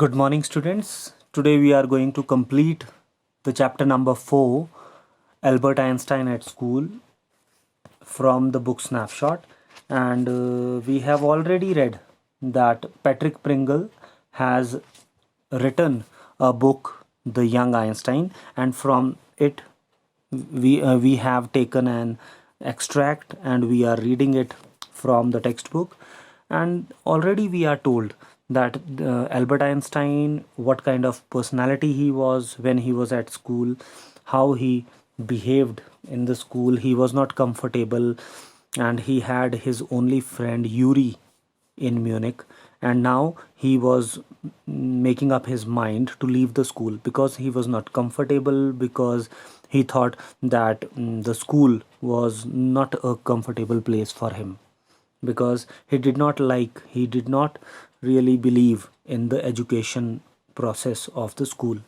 Good morning, students. Today we are going to complete the chapter number 4, Albert Einstein at School, from the book Snapshot. And we have already read that Patrick Pringle has written a book, The Young Einstein, and from it we have taken an extract and we are reading it from the textbook. And already we are told that Albert Einstein, what kind of personality he was when he was at school, how he behaved in the school. He was not comfortable, and he had his only friend Yuri in Munich, and now he was making up his mind to leave the school because he was not comfortable, because he thought that the school was not a comfortable place for him, because he did not really believe in the education process of the school.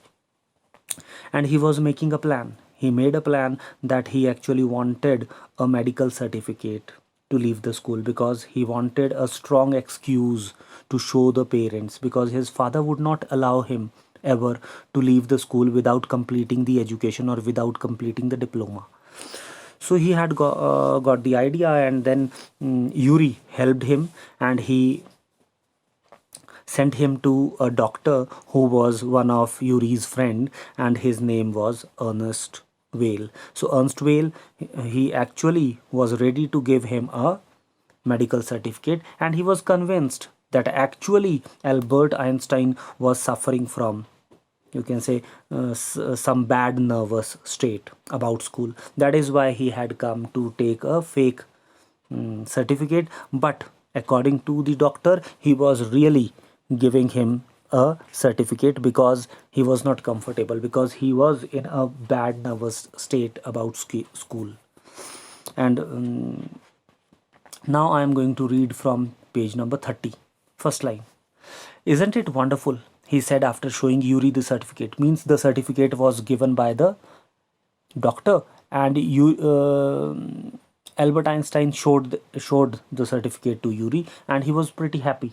And he was making a plan. He made a plan that he actually wanted a medical certificate to leave the school, because he wanted a strong excuse to show the parents, because his father would not allow him ever to leave the school without completing the education or without completing the diploma. So he had got the idea, and then Yuri helped him, and he sent him to a doctor who was one of Yuri's friend, and his name was Ernest Weil. So Ernst Weil, he actually was ready to give him a medical certificate, and he was convinced that actually Albert Einstein was suffering from, you can say, some bad nervous state about school. That is why he had come to take a fake certificate. But according to the doctor, he was really giving him a certificate because he was not comfortable, because he was in a bad nervous state about school. And now I am going to read from page number 30. First line. Isn't it wonderful? He said after showing Yuri the certificate. Means the certificate was given by the doctor, and Albert Einstein showed the certificate to Yuri, and he was pretty happy.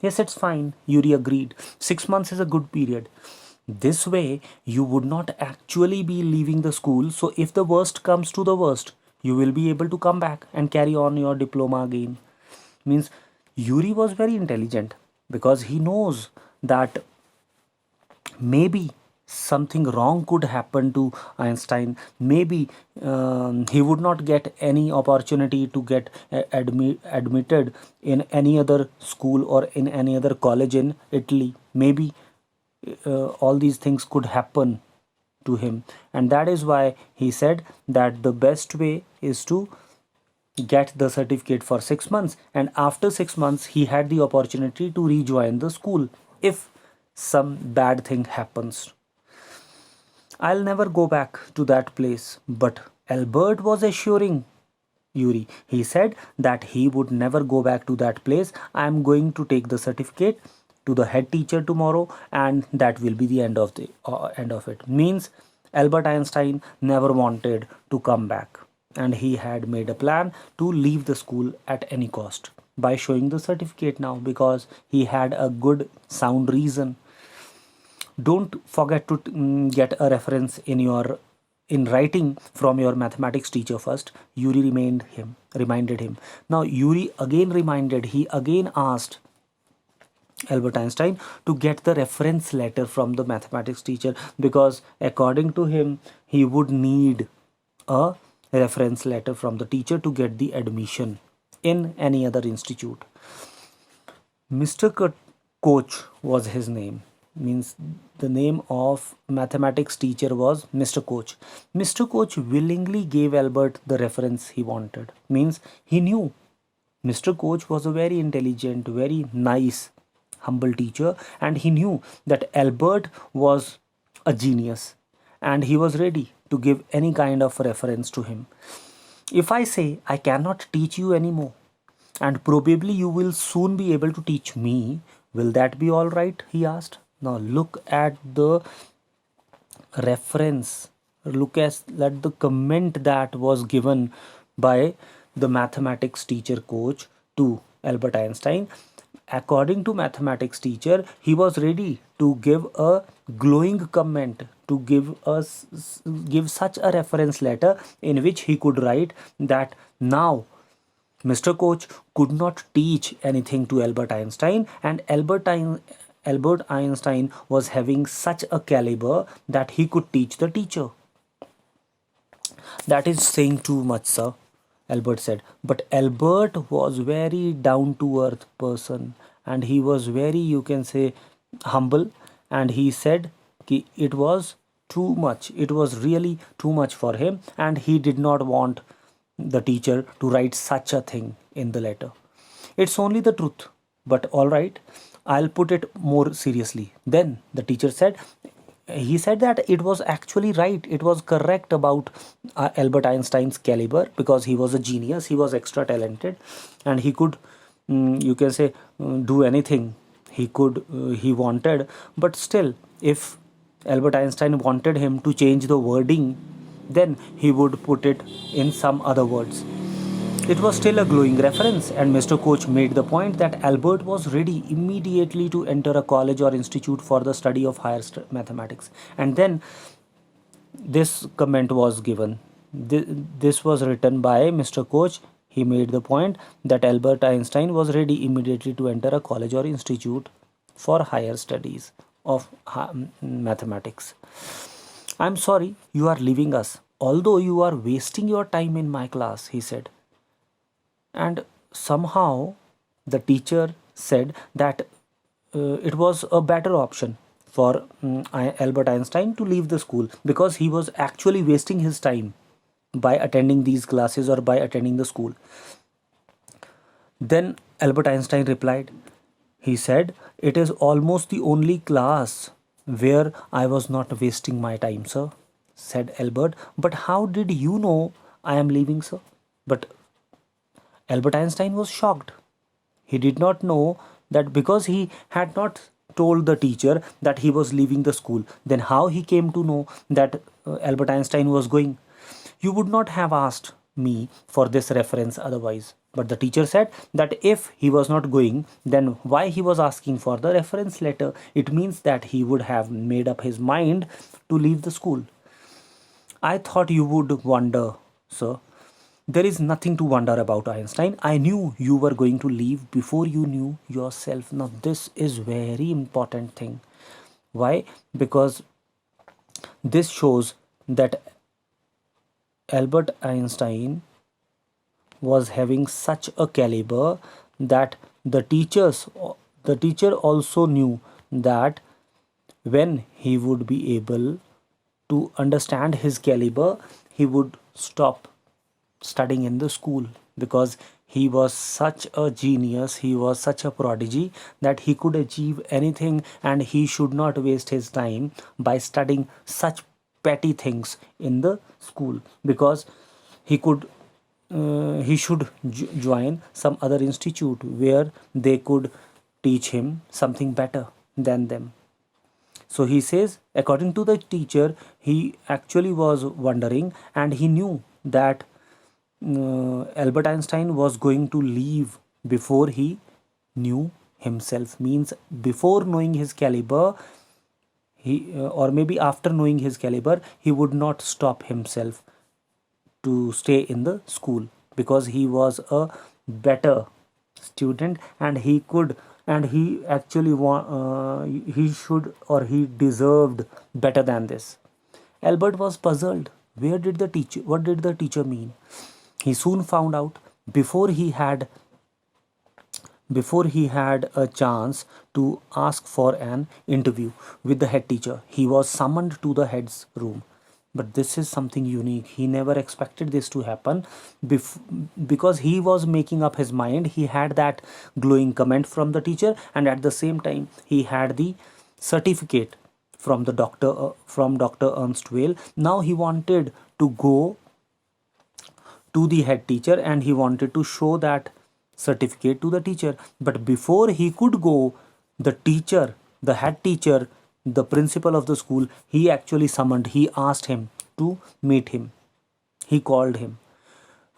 Yes, it's fine. Yuri agreed. 6 months is a good period. This way, you would not actually be leaving the school. So if the worst comes to the worst, you will be able to come back and carry on your diploma again. Means Yuri was very intelligent, because he knows that maybe something wrong could happen to Einstein. Maybe he would not get any opportunity to get admitted in any other school or in any other college in Italy. Maybe all these things could happen to him, and that is why he said that the best way is to get the certificate for 6 months, and after 6 months he had the opportunity to rejoin the school if some bad thing happens. I'll never go back to that place. But Albert was assuring Yuri. He said that he would never go back to that place. I am going to take the certificate to the head teacher tomorrow, and that will be the end of it. Means Albert Einstein never wanted to come back, and he had made a plan to leave the school at any cost by showing the certificate now, because he had a good sound reason. Don't forget to get a reference in writing from your mathematics teacher first. Yuri reminded him. Now Yuri again he again asked Albert Einstein to get the reference letter from the mathematics teacher, because according to him he would need a reference letter from the teacher to get the admission in any other institute. Mr. Coach was his name. Means the name of mathematics teacher was Mr. Coach. Mr. Coach willingly gave Albert the reference he wanted. Means he knew Mr. Coach was a very intelligent, very nice, humble teacher, and he knew that Albert was a genius, and he was ready to give any kind of reference to him. If I say I cannot teach you anymore, and probably you will soon be able to teach me, will that be all right? He asked. Now look at the reference. Look at the comment that was given by the mathematics teacher Coach to Albert Einstein. according to mathematics teacher, he was ready to give a glowing comment, to give such a reference letter in which he could write that now Mr. Koch could not teach anything to Albert Einstein, and Albert Einstein was having such a caliber that he could teach the teacher. That is saying too much, sir, Albert said. But Albert was very down to earth person, and he was very, you can say, humble, and he said it was too much. It was really too much for him, and he did not want the teacher to write such a thing in the letter. It's only the truth, but all right, I'll put it more seriously. Then the teacher said, he said that it was actually right, it was correct about Albert Einstein's caliber, because he was a genius, he was extra talented, and he could, you can say, do anything he wanted. But still, if Albert Einstein wanted him to change the wording, then he would put it in some other words. It was still a glowing reference, and Mr. Koch made the point that Albert was ready immediately to enter a college or institute for the study of higher mathematics. And then this comment was given. This was written by Mr. Koch. He made the point that Albert Einstein was ready immediately to enter a college or institute for higher studies of mathematics. I'm sorry, you are leaving us, although you are wasting your time in my class, he said. And somehow the teacher said that it was a better option for Albert Einstein to leave the school, because he was actually wasting his time by attending these classes or by attending the school. Then Albert Einstein replied, he said, it is almost the only class where I was not wasting my time, sir, said Albert. But how did you know I am leaving, sir? But Albert Einstein was shocked. He did not know that, because he had not told the teacher that he was leaving the school. Then how he came to know that Albert Einstein was going? You would not have asked me for this reference otherwise. But the teacher said that if he was not going, then why he was asking for the reference letter? It means that he would have made up his mind to leave the school. I thought you would wonder, sir. There is nothing to wonder about, Einstein. I knew you were going to leave before you knew yourself. Now this is very important thing. Why? Because this shows that Albert Einstein was having such a caliber that the teacher also knew that when he would be able to understand his caliber, he would stop studying in the school, because he was such a genius, he was such a prodigy, that he could achieve anything, and he should not waste his time by studying such petty things in the school, because he should join some other institute where they could teach him something better than them. So he says, according to the teacher, he actually was wondering, and he knew that Albert Einstein was going to leave before he knew himself. Means before knowing his caliber, or maybe after knowing his caliber, he would not stop himself to stay in the school, because he was a better student, and he could, and he actually he should, or he deserved better than this. Albert was puzzled. What did the teacher mean? He soon found out. Before he had a chance to ask for an interview with the head teacher, he was summoned to the head's room. But this is something unique. He never expected this to happen, because he was making up his mind. He had that glowing comment from the teacher, and at the same time he had the certificate from the Dr. Ernst Whale. Now he wanted to go to the head teacher, and he wanted to show that certificate to the teacher. But before he could go, the head teacher, the principal of the school, he actually summoned, he asked him to meet him. He called him.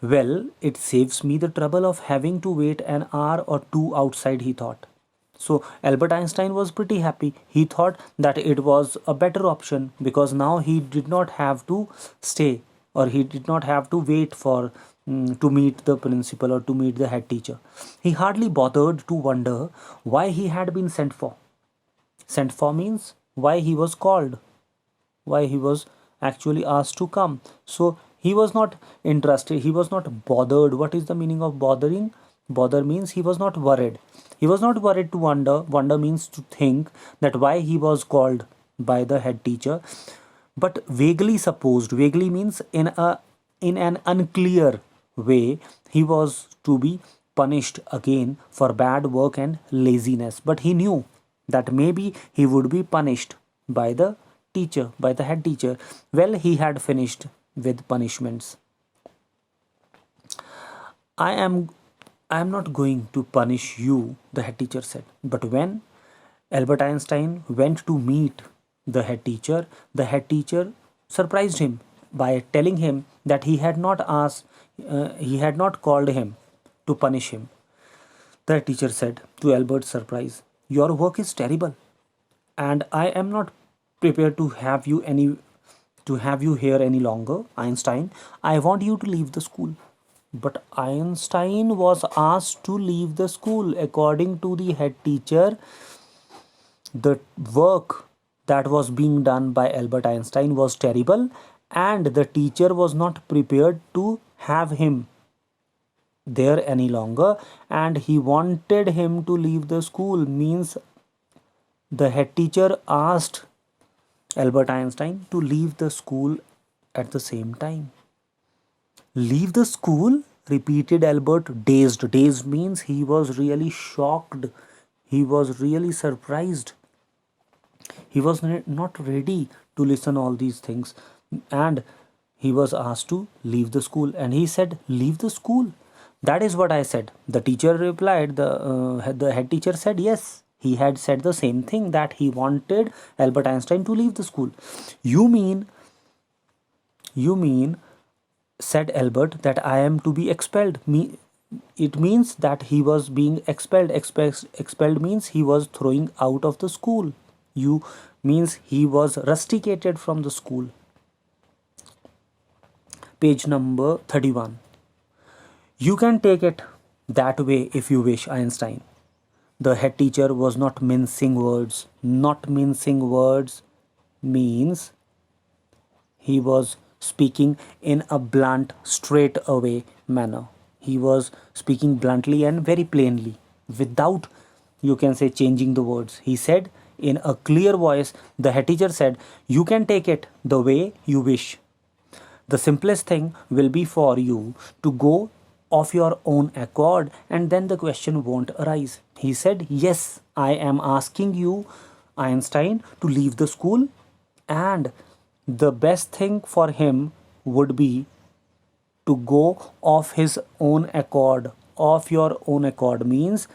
Well, it saves me the trouble of having to wait an hour or two outside, he thought. So Albert Einstein was pretty happy. He thought that it was a better option because now he did not have to stay, or he did not have to wait for to meet the principal or to meet the head teacher. He hardly bothered to wonder why he had been sent for. Sent for means why he was called, why he was actually asked to come. So he was not interested, he was not bothered. What is the meaning of bothering? Bother means he was not worried. He was not worried to wonder. Wonder means to think that why he was called by the head teacher, but vaguely supposed. Vaguely means in an unclear way he was to be punished again for bad work and laziness. But he knew that maybe he would be punished by the teacher, by the head teacher. Well, he had finished with punishments. I am I am not going to punish you, the head teacher said. But when Albert Einstein went to meet the head teacher surprised him by telling him that he had not called him to punish him. The teacher said to Albert's surprise, "Your work is terrible, and I am not prepared to have you here any longer, Einstein. I want you to leave the school." But Einstein was asked to leave the school. According to the head teacher, the work that was being done by Albert Einstein was terrible, and the teacher was not prepared to have him there any longer, and he wanted him to leave the school. Means the head teacher asked Albert Einstein to leave the school at the same time. Leave the school? Repeated Albert, dazed. Dazed means he was really shocked. He was really surprised. He was not ready to listen all these things, and he was asked to leave the school, and he said, "Leave the school? That is what I said." The teacher replied, the head teacher said yes. He had said the same thing, that he wanted Albert Einstein to leave the school. You mean, said Albert, that I am to be expelled. It means that he was being expelled. Expelled means he was throwing out of the school. You means he was rusticated from the school. Page number 31. You can take it that way if you wish, Einstein. The head teacher was not mincing words. Not mincing words means he was speaking in a blunt, straight away manner. He was speaking bluntly and very plainly, without, you can say, changing the words. He said in a clear voice, the head teacher said, "You can take it the way you wish. The simplest thing will be for you to go of your own accord, and then the question won't arise." He said, "Yes, I am asking you, Einstein, to leave the school, and the best thing for him would be to go of his own accord." Of your own accord means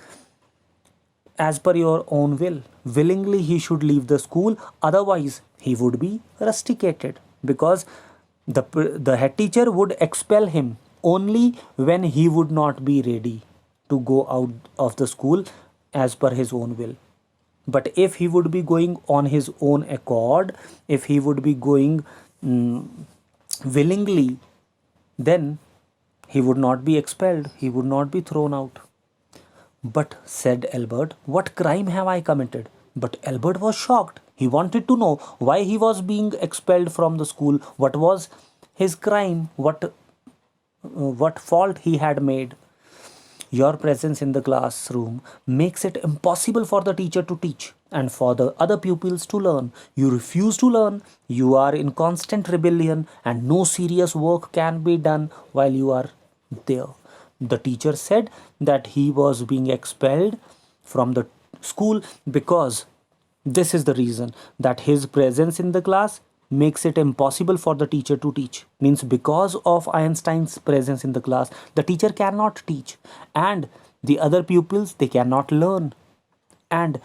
as per your own will. Willingly he should leave the school, otherwise he would be rusticated, because the head teacher would expel him only when he would not be ready to go out of the school as per his own will. But if he would be going on his own accord, if he would be going willingly, then he would not be expelled, he would not be thrown out. "But," said Albert, "what crime have I committed?" But Albert was shocked. He wanted to know why he was being expelled from the school. What was his crime? What fault he had made? "Your presence in the classroom makes it impossible for the teacher to teach and for the other pupils to learn. You refuse to learn, you are in constant rebellion, and no serious work can be done while you are there." The teacher said that he was being expelled from the school because this is the reason, that his presence in the class makes it impossible for the teacher to teach. Means because of Einstein's presence in the class, the teacher cannot teach, and the other pupils, they cannot learn. And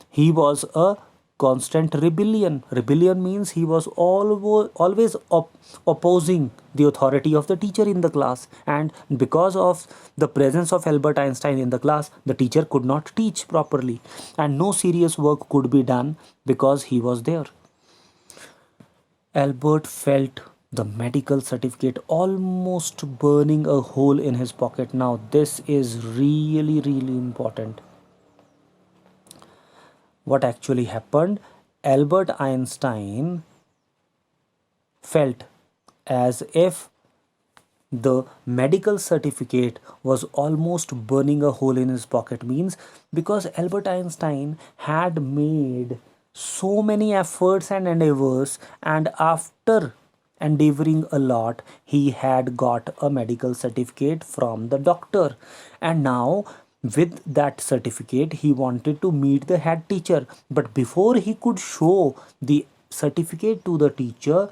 he was a constant rebellion. Rebellion means he was always opposing the authority of the teacher in the class, and because of the presence of Albert Einstein in the class, the teacher could not teach properly, and no serious work could be done because he was there. Albert felt the medical certificate almost burning a hole in his pocket. Now, this is really, really important. What actually happened? Albert Einstein felt as if the medical certificate was almost burning a hole in his pocket. Means because Albert Einstein had made so many efforts and endeavors, and after endeavoring a lot, he had got a medical certificate from the doctor, and now with that certificate he wanted to meet the head teacher. But before he could show the certificate to the teacher,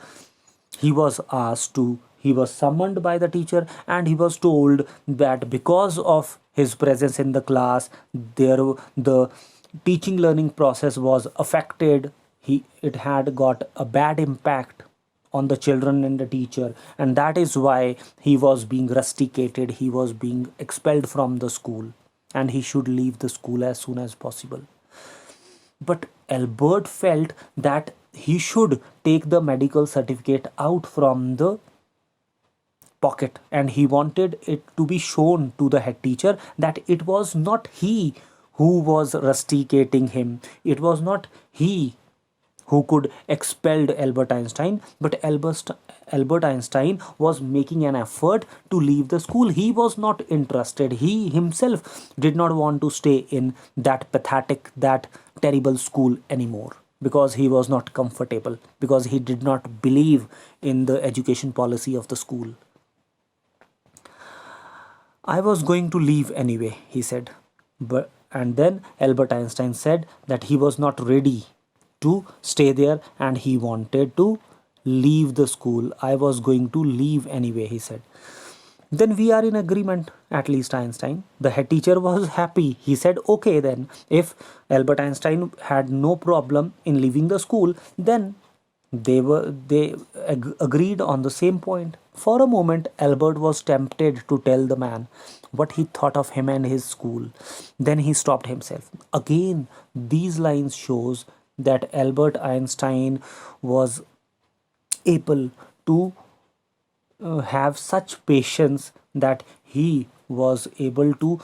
he was summoned by the teacher, and he was told that because of his presence in the class, the teaching learning process was affected. It had got a bad impact on the children and the teacher, and that is why he was being rusticated, he was being expelled from the school, and he should leave the school as soon as possible. But Albert felt that he should take the medical certificate out from the pocket, and he wanted it to be shown to the head teacher that it was not he who was rusticating him, it was not he who could expelled Albert Einstein, but Albert Einstein was making an effort to leave the school. He was not interested. He himself did not want to stay in that pathetic, that terrible school anymore, because he was not comfortable, because he did not believe in the education policy of the school. I was going to leave anyway, he said. And then Albert Einstein said that he was not ready to stay there and he wanted to leave the school. I was going to leave anyway, he said. Then we are in agreement, at least Einstein. The head teacher was happy. He said, okay, then if Albert Einstein had no problem in leaving the school, then they agreed on the same point. For a moment, Albert was tempted to tell the man what he thought of him and his school. Then he stopped himself. Again, these lines shows that Albert Einstein was able to have such patience that he was able to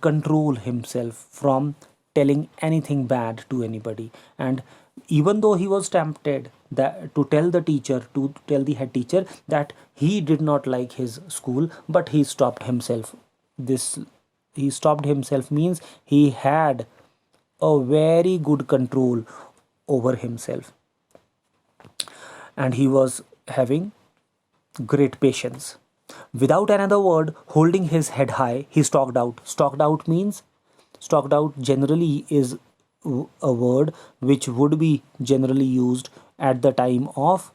control himself from telling anything bad to anybody. And even though he was tempted to tell the teacher, to tell the head teacher that he did not like his school, but he stopped himself. This he stopped himself means he had a very good control over himself, and he was having great patience. Without another word, holding his head high, he stalked out. Stalked out generally is a word which would be generally used at the time of,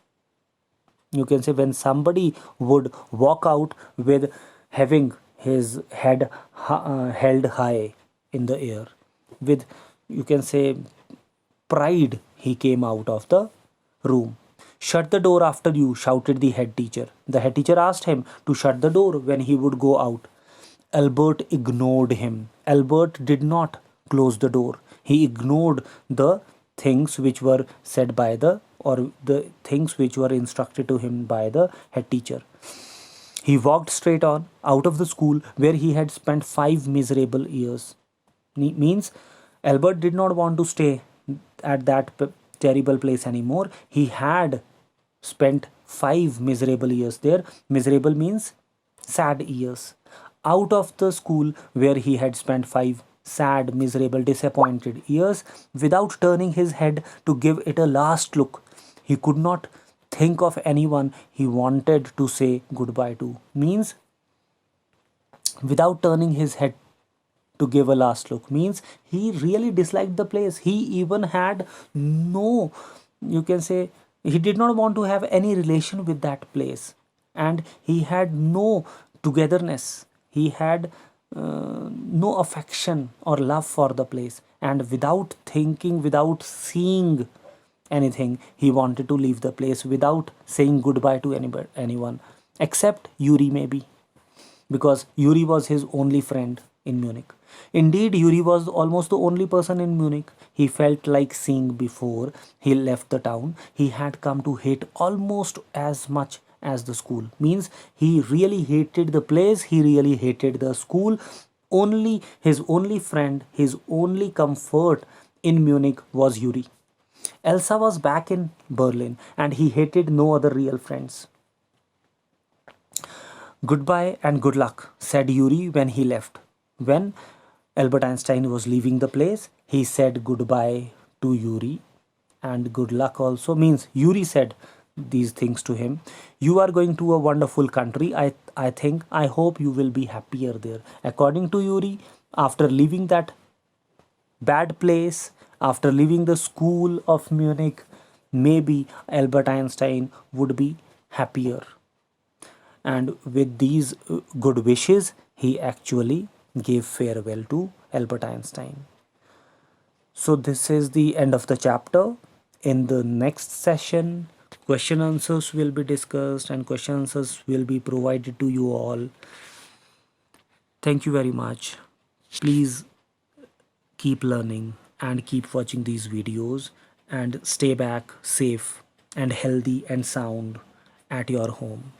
you can say, when somebody would walk out with having his head held high in the air. With, you can say, pride, he came out of the room. Shut the door after you, shouted the head teacher. The head teacher asked him to shut the door when he would go out. Albert ignored him. Albert did not close the door. He ignored the things which were said by the things which were instructed to him by the head teacher. He walked straight on out of the school where he had spent 5 miserable years. Means Albert did not want to stay at that terrible place anymore. He had spent 5 miserable years there. Miserable means sad years. Out of the school where he had spent 5 sad, miserable, disappointed years, without turning his head to give it a last look. He could not think of anyone he wanted to say goodbye to. Means without turning his head to give a last look, means he really disliked the place. He even had no, you can say, he did not want to have any relation with that place, and he had no togetherness. He had no affection or love for the place, and without thinking, without seeing anything, he wanted to leave the place without saying goodbye to anyone except Yuri, maybe because Yuri was his only friend in Munich. Indeed, Yuri was almost the only person in Munich he felt like seeing before he left the town. He had come to hate almost as much as the school. Means he really hated the place, he really hated the school. Only his only friend, his only comfort in Munich was Yuri. Elsa was back in Berlin and he hated no other real friends. Goodbye and good luck, said Yuri when he left. When Albert Einstein was leaving the place, he said goodbye to Yuri and good luck also. Means Yuri said these things to him. You are going to a wonderful country. I hope you will be happier there. According to Yuri, after leaving that bad place, after leaving the school of Munich, maybe Albert Einstein would be happier. And with these good wishes, he actually gave farewell to Albert Einstein. So, this is the end of the chapter. In the next session, question answers will be discussed and question answers will be provided to you all. Thank you very much. Please keep learning and keep watching these videos and stay back safe and healthy and sound at your home.